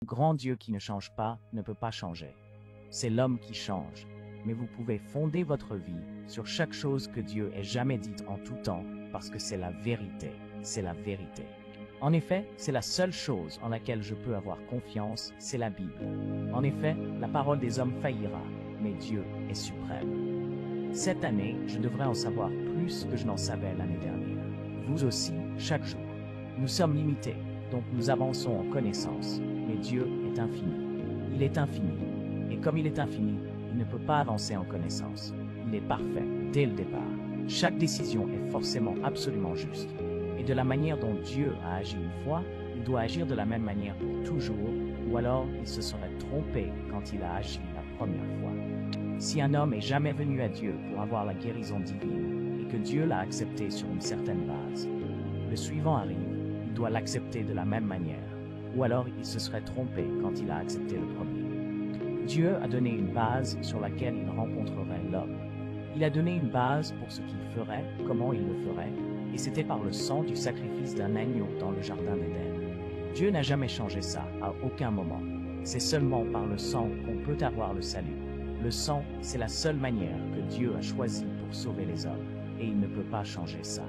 grand Dieu qui ne change pas ne peut pas changer. C'est l'homme qui change. Mais vous pouvez fonder votre vie sur chaque chose que Dieu ait jamais dite en tout temps, parce que c'est la vérité. C'est la vérité. En effet, c'est la seule chose en laquelle je peux avoir confiance, c'est la Bible. En effet, la parole des hommes faillira, mais Dieu est suprême. Cette année, je devrais en savoir plus que je n'en savais l'année dernière. Vous aussi, chaque jour. Nous sommes limités, donc nous avançons en connaissance, mais Dieu est infini. Il est infini. Et comme il est infini, il ne peut pas avancer en connaissance. Il est parfait dès le départ. Chaque décision est forcément absolument juste. Et de la manière dont Dieu a agi une fois, il doit agir de la même manière pour toujours, ou alors il se serait trompé quand il a agi la première fois. Si un homme est jamais venu à Dieu pour avoir la guérison divine, et que Dieu l'a accepté sur une certaine base, le suivant arrive, il doit l'accepter de la même manière, ou alors il se serait trompé quand il a accepté le premier. Dieu a donné une base sur laquelle il rencontrerait l'homme. Il a donné une base pour ce qu'il ferait, comment il le ferait, et c'était par le sang du sacrifice d'un agneau dans le jardin d'Éden. Dieu n'a jamais changé ça, à aucun moment. C'est seulement par le sang qu'on peut avoir le salut. Le sang, c'est la seule manière que Dieu a choisie pour sauver les hommes, et il ne peut pas changer ça.